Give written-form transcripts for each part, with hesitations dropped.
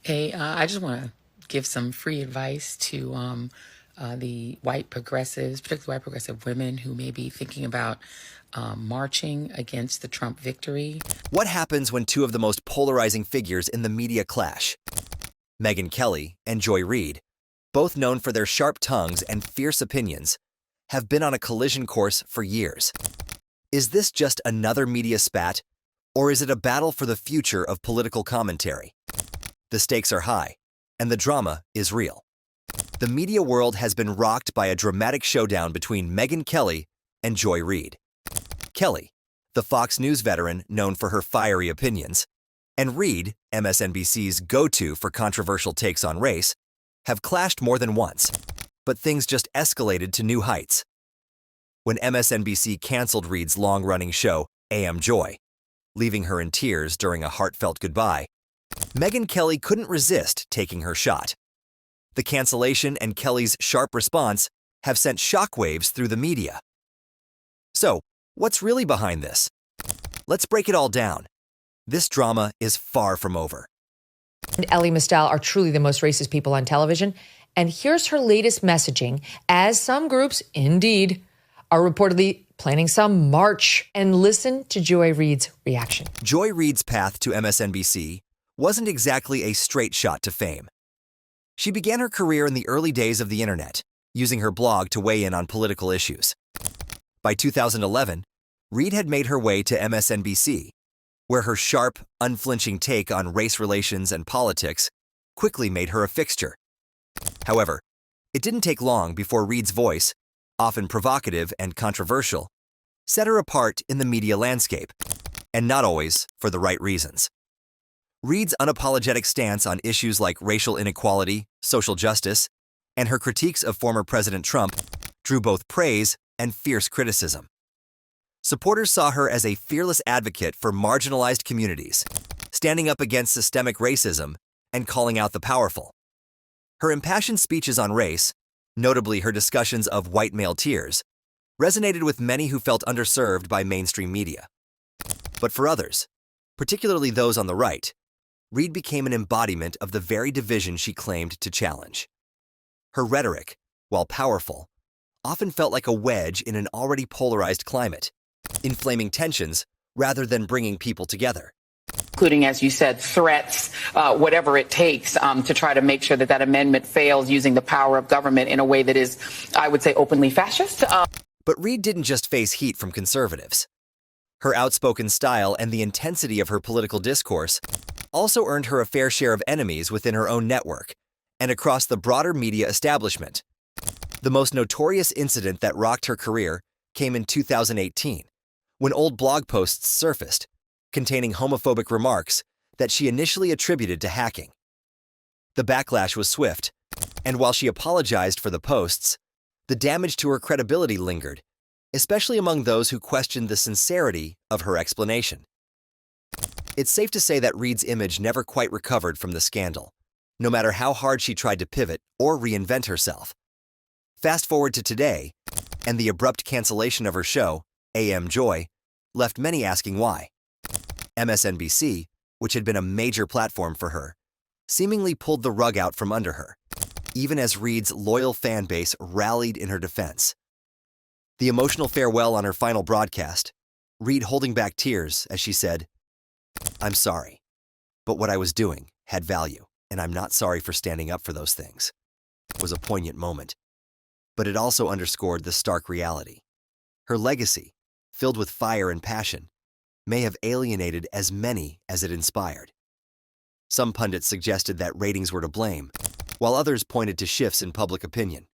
Hey, I just want to give some free advice to the white progressives, particularly white progressive women who may be thinking about marching against the Trump victory. What happens when two of the most polarizing figures in the media clash? Megyn Kelly and Joy Reid, both known for their sharp tongues and fierce opinions, have been on a collision course for years. Is this just another media spat, or is it a battle for the future of political commentary? The stakes are high, and the drama is real. The media world has been rocked by a dramatic showdown between Megyn Kelly and Joy Reid. Kelly, the Fox News veteran known for her fiery opinions, and Reid, MSNBC's go-to for controversial takes on race, have clashed more than once, but things just escalated to new heights. When MSNBC canceled Reid's long-running show, AM Joy, leaving her in tears during a heartfelt goodbye, Megyn Kelly couldn't resist taking her shot. The cancellation and Kelly's sharp response have sent shockwaves through the media. So, what's really behind this? Let's break it all down. This drama is far from over. Elie Mystal are truly the most racist people on television. And here's her latest messaging, as some groups, indeed, are reportedly planning some march. And listen to Joy Reid's reaction. Joy Reid's path to MSNBC wasn't exactly a straight shot to fame. She began her career in the early days of the internet, using her blog to weigh in on political issues. By 2011, Reid had made her way to MSNBC, where her sharp, unflinching take on race relations and politics quickly made her a fixture. However, it didn't take long before Reid's voice, often provocative and controversial, set her apart in the media landscape, and not always for the right reasons. Reid's unapologetic stance on issues like racial inequality, social justice, and her critiques of former President Trump drew both praise and fierce criticism. Supporters saw her as a fearless advocate for marginalized communities, standing up against systemic racism and calling out the powerful. Her impassioned speeches on race, notably her discussions of white male tears, resonated with many who felt underserved by mainstream media. But for others, particularly those on the right, Reid became an embodiment of the very division she claimed to challenge. Her rhetoric, while powerful, often felt like a wedge in an already polarized climate, inflaming tensions rather than bringing people together. Including, as you said, threats, whatever it takes to try to make sure that that amendment fails using the power of government in a way that is, I would say, openly fascist. But Reid didn't just face heat from conservatives. Her outspoken style and the intensity of her political discourse also earned her a fair share of enemies within her own network and across the broader media establishment. The most notorious incident that rocked her career came in 2018, when old blog posts surfaced containing homophobic remarks that she initially attributed to hacking. The backlash was swift, and while she apologized for the posts, the damage to her credibility lingered, especially among those who questioned the sincerity of her explanation. It's safe to say that Reid's image never quite recovered from the scandal, no matter how hard she tried to pivot or reinvent herself. Fast forward to today, and the abrupt cancellation of her show, AM Joy, left many asking why. MSNBC, which had been a major platform for her, seemingly pulled the rug out from under her, even as Reid's loyal fan base rallied in her defense. The emotional farewell on her final broadcast, Reid holding back tears as she said, "I'm sorry, but what I was doing had value, and I'm not sorry for standing up for those things," was a poignant moment. But it also underscored the stark reality. Her legacy, filled with fire and passion, may have alienated as many as it inspired. Some pundits suggested that ratings were to blame, while others pointed to shifts in public opinion.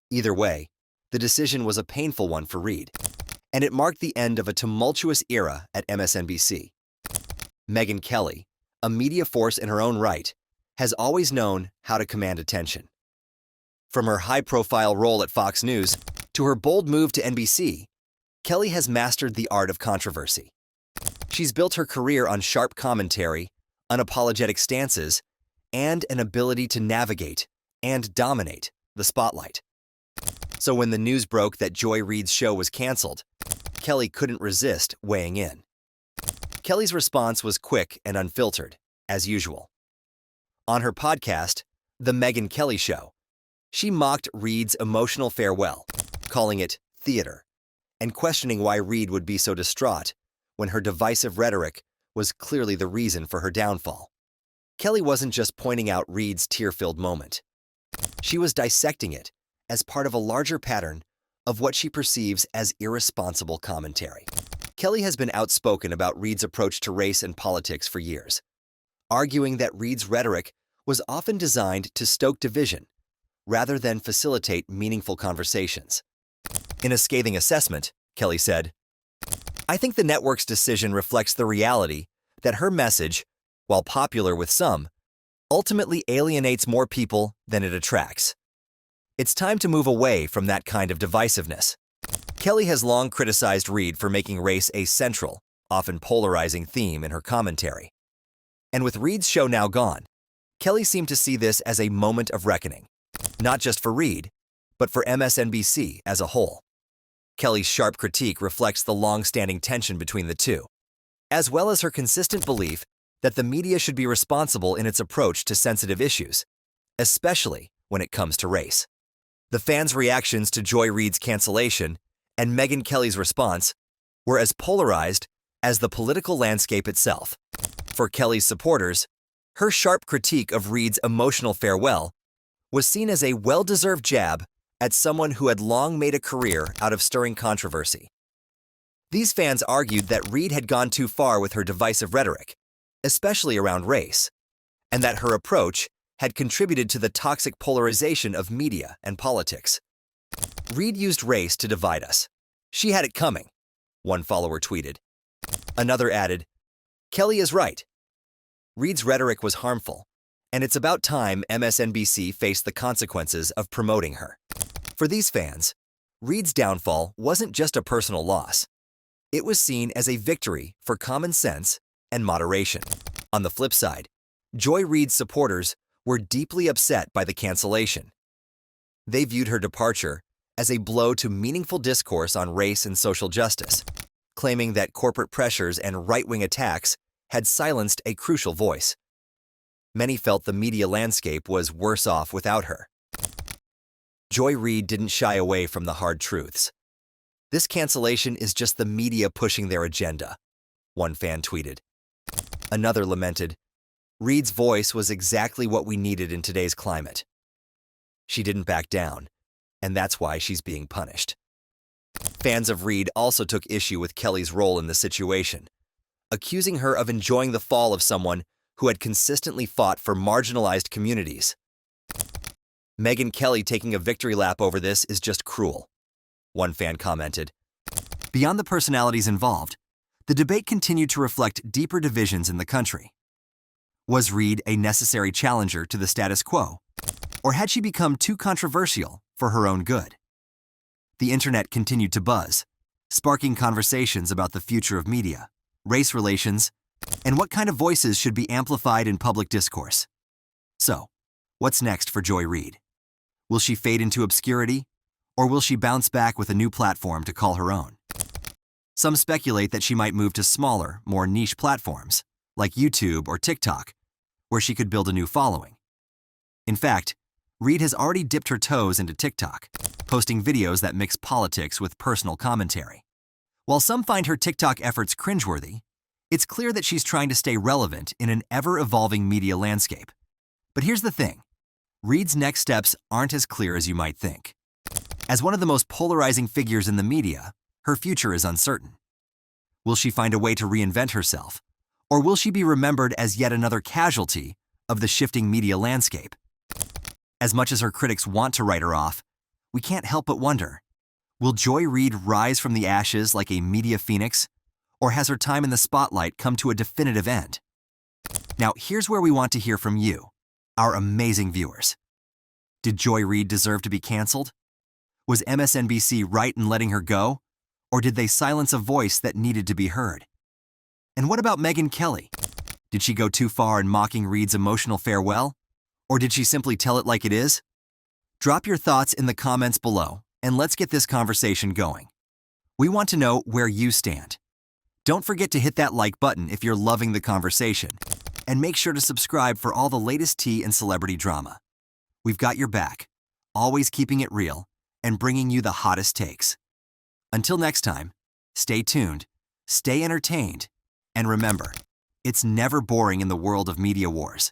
Either way, the decision was a painful one for Reid, and it marked the end of a tumultuous era at MSNBC. Megyn Kelly, a media force in her own right, has always known how to command attention. From her high-profile role at Fox News to her bold move to NBC, Kelly has mastered the art of controversy. She's built her career on sharp commentary, unapologetic stances, and an ability to navigate and dominate the spotlight. So when the news broke that Joy Reid's show was canceled, Kelly couldn't resist weighing in. Kelly's response was quick and unfiltered, as usual. On her podcast, The Megyn Kelly Show, she mocked Reid's emotional farewell, calling it theater, and questioning why Reid would be so distraught when her divisive rhetoric was clearly the reason for her downfall. Kelly wasn't just pointing out Reid's tear-filled moment. She was dissecting it as part of a larger pattern of what she perceives as irresponsible commentary. Kelly has been outspoken about Reid's approach to race and politics for years, arguing that Reid's rhetoric was often designed to stoke division rather than facilitate meaningful conversations. In a scathing assessment, Kelly said, "I think the network's decision reflects the reality that her message, while popular with some, ultimately alienates more people than it attracts. It's time to move away from that kind of divisiveness." Kelly has long criticized Reid for making race a central, often polarizing theme in her commentary. And with Reid's show now gone, Kelly seemed to see this as a moment of reckoning, not just for Reid, but for MSNBC as a whole. Kelly's sharp critique reflects the long-standing tension between the two, as well as her consistent belief that the media should be responsible in its approach to sensitive issues, especially when it comes to race. The fans' reactions to Joy Reid's cancellation and Megyn Kelly's response were as polarized as the political landscape itself. For Kelly's supporters, her sharp critique of Reid's emotional farewell was seen as a well-deserved jab at someone who had long made a career out of stirring controversy. These fans argued that Reid had gone too far with her divisive rhetoric, especially around race, and that her approach had contributed to the toxic polarization of media and politics. "Reid used race to divide us. She had it coming," one follower tweeted. Another added, "Kelly is right. Reid's rhetoric was harmful, and it's about time MSNBC faced the consequences of promoting her." For these fans, Reid's downfall wasn't just a personal loss. It was seen as a victory for common sense and moderation. On the flip side, Joy Reid's supporters were deeply upset by the cancellation. They viewed her departure as a blow to meaningful discourse on race and social justice, claiming that corporate pressures and right-wing attacks had silenced a crucial voice. Many felt the media landscape was worse off without her. Joy Reid didn't shy away from the hard truths. "This cancellation is just the media pushing their agenda," one fan tweeted. Another lamented, "Reid's voice was exactly what we needed in today's climate. She didn't back down, and that's why she's being punished." Fans of Reid also took issue with Kelly's role in the situation, accusing her of enjoying the fall of someone who had consistently fought for marginalized communities. "Megyn Kelly taking a victory lap over this is just cruel," one fan commented. Beyond the personalities involved, the debate continued to reflect deeper divisions in the country. Was Reid a necessary challenger to the status quo, or had she become too controversial for her own good? The internet continued to buzz, sparking conversations about the future of media, race relations, and what kind of voices should be amplified in public discourse. So, what's next for Joy Reid? Will she fade into obscurity, or will she bounce back with a new platform to call her own? Some speculate that she might move to smaller, more niche platforms, like YouTube or TikTok, where she could build a new following. In fact, Reid has already dipped her toes into TikTok, posting videos that mix politics with personal commentary. While some find her TikTok efforts cringeworthy, it's clear that she's trying to stay relevant in an ever-evolving media landscape. But here's the thing. Reid's next steps aren't as clear as you might think. As one of the most polarizing figures in the media, her future is uncertain. Will she find a way to reinvent herself, or will she be remembered as yet another casualty of the shifting media landscape? As much as her critics want to write her off, we can't help but wonder, will Joy Reid rise from the ashes like a media phoenix, or has her time in the spotlight come to a definitive end? Now, here's where we want to hear from you, our amazing viewers. Did Joy Reid deserve to be canceled? Was MSNBC right in letting her go, or did they silence a voice that needed to be heard? And what about Megyn Kelly? Did she go too far in mocking Reid's emotional farewell, or did she simply tell it like it is? Drop your thoughts in the comments below, and let's get this conversation going. We want to know where you stand. Don't forget to hit that like button if you're loving the conversation. And make sure to subscribe for all the latest tea and celebrity drama. We've got your back, always keeping it real and bringing you the hottest takes. Until next time, stay tuned, stay entertained, and remember, it's never boring in the world of media wars.